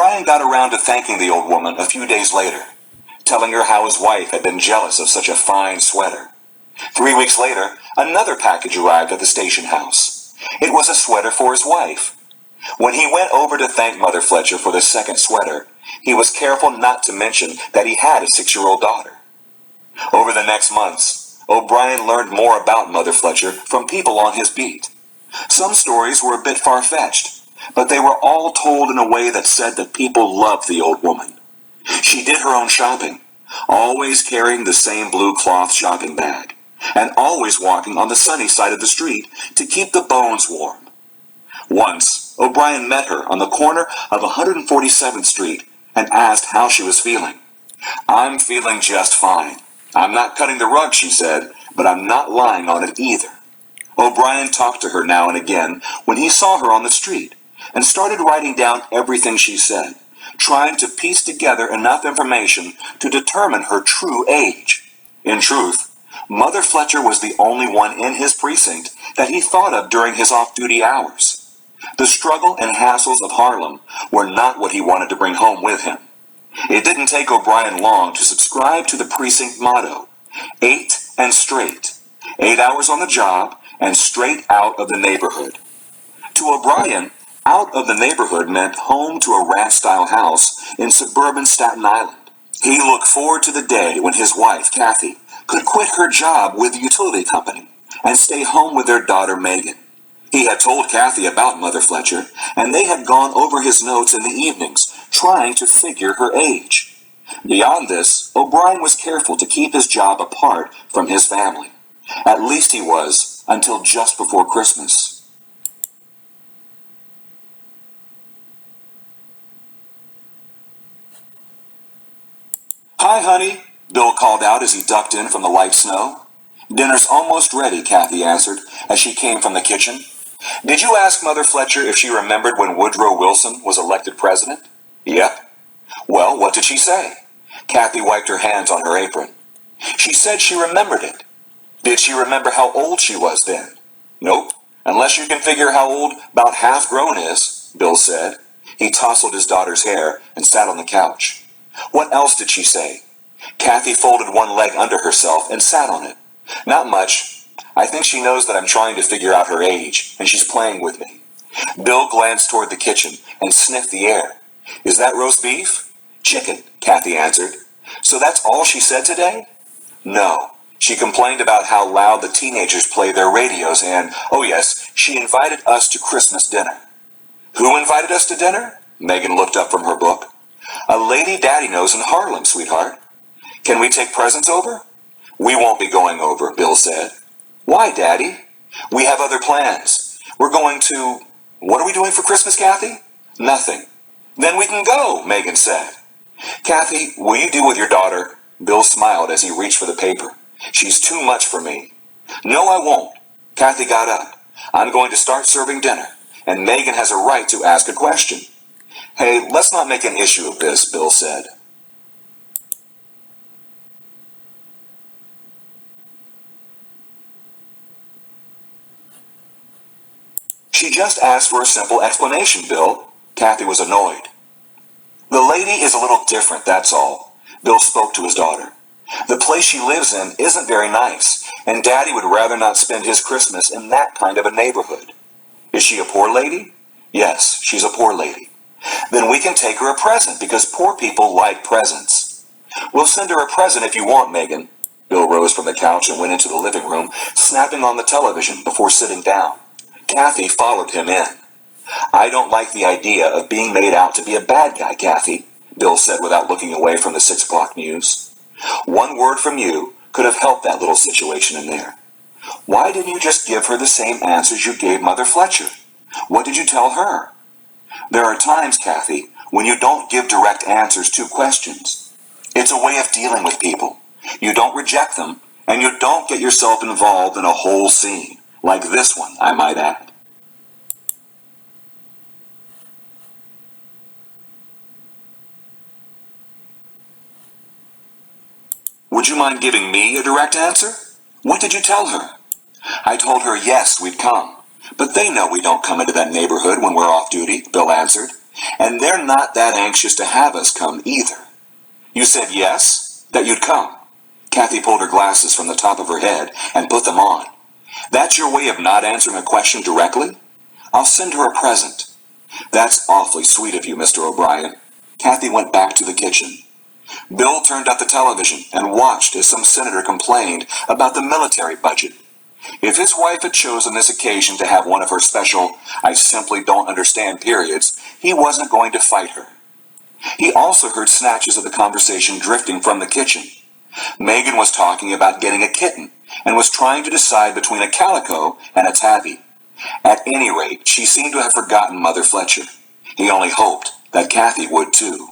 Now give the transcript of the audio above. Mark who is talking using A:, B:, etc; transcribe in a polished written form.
A: O'Brien got around to thanking the old woman a few days later, telling her how his wife had been jealous of such a fine sweater. 3 weeks later, another package arrived at the station house. It was a sweater for his wife. When he went over to thank Mother Fletcher for the second sweater, he was careful not to mention that he had a 6-year-old daughter. Over the next months, O'Brien learned more about Mother Fletcher from people on his beat. Some stories were a bit far-fetched, but they were all told in a way that said that people loved the old woman. She did her own shopping, always carrying the same blue cloth shopping bag, and always walking on the sunny side of the street to keep the bones warm. Once, O'Brien met her on the corner of 147th Street and asked how she was feeling. "I'm feeling just fine. I'm not cutting the rug," she said, "but I'm not lying on it either." O'Brien talked to her now and again when he saw her on the street, and started writing down everything she said, trying to piece together enough information to determine her true age. In truth, Mother Fletcher was the only one in his precinct that he thought of during his off-duty hours. The struggle and hassles of Harlem were not what he wanted to bring home with him. It didn't take O'Brien long to subscribe to the precinct motto, 8 and straight. 8 hours on the job and straight out of the neighborhood. To O'Brien, out of the neighborhood meant home to a ranch-style house in suburban Staten Island. He looked forward to the day when his wife, Kathy, could quit her job with the utility company and stay home with their daughter, Megan. He had told Kathy about Mother Fletcher, and they had gone over his notes in the evenings, trying to figure her age. Beyond this, O'Brien was careful to keep his job apart from his family. At least he was, until just before Christmas. "Hi, honey," Bill called out as he ducked in from the light snow. "Dinner's almost ready," Kathy answered as she came from the kitchen. "Did you ask Mother Fletcher if she remembered when Woodrow Wilson was elected president?" "Yep." "Well, what did she say?" Kathy wiped her hands on her apron. "She said she remembered it." "Did she remember how old she was then?" "Nope, unless you can figure how old about half-grown is," Bill said. He tousled his daughter's hair and sat on the couch. "What else did she say?" Kathy folded one leg under herself and sat on it. "Not much. I think she knows that I'm trying to figure out her age, and she's playing with me." Bill glanced toward the kitchen and sniffed the air. "Is that roast beef?" "Chicken," Kathy answered. "So that's all she said today?" "No. She complained about how loud the teenagers play their radios and, oh yes, she invited us to Christmas dinner." "Who invited us to dinner?" Megan looked up from her book. "A lady Daddy knows in Harlem, sweetheart." "Can we take presents over?" "We won't be going over," Bill said. "Why, Daddy?" "We have other plans. We're going to... What are we doing for Christmas, Kathy?" "Nothing." "Then we can go," Megan said. "Kathy, will you do with your daughter?" Bill smiled as he reached for the paper. "She's too much for me." "No, I won't." Kathy got up. "I'm going to start serving dinner, and Megan has a right to ask a question." "Hey, let's not make an issue of this," Bill said. "She just asked for a simple explanation, Bill." Kathy was annoyed. "The lady is a little different, that's all." Bill spoke to his daughter. "The place she lives in isn't very nice, and Daddy would rather not spend his Christmas in that kind of a neighborhood." "Is she a poor lady?" "Yes, she's a poor lady." "Then we can take her a present, because poor people like presents." "We'll send her a present if you want, Megan." Bill rose from the couch and went into the living room, snapping on the television before sitting down. Kathy followed him in. "I don't like the idea of being made out to be a bad guy, Kathy," Bill said without looking away from the 6 o'clock news. "One word from you could have helped that little situation in there. Why didn't you just give her the same answers you gave Mother Fletcher? What did you tell her?" "There are times, Kathy, when you don't give direct answers to questions. It's a way of dealing with people. You don't reject them, and you don't get yourself involved in a whole scene. Like this one, I might add." "Would you mind giving me a direct answer? What did you tell her?" "I told her yes, we'd come. But they know we don't come into that neighborhood when we're off duty," Bill answered. And they're not that anxious to have us come either. You said yes, that you'd come. Kathy pulled her glasses from the top of her head and put them on. That's your way of not answering a question directly? I'll send her a present. That's awfully sweet of you, Mr. O'Brien. Kathy went back to the kitchen. Bill turned up the television and watched as some senator complained about the military budget. If his wife had chosen this occasion to have one of her special, I simply don't understand periods, he wasn't going to fight her. He also heard snatches of the conversation drifting from the kitchen. Megan was talking about getting a kitten and was trying to decide between a calico and a tabby. At any rate, she seemed to have forgotten Mother Fletcher. He only hoped that Kathy would too.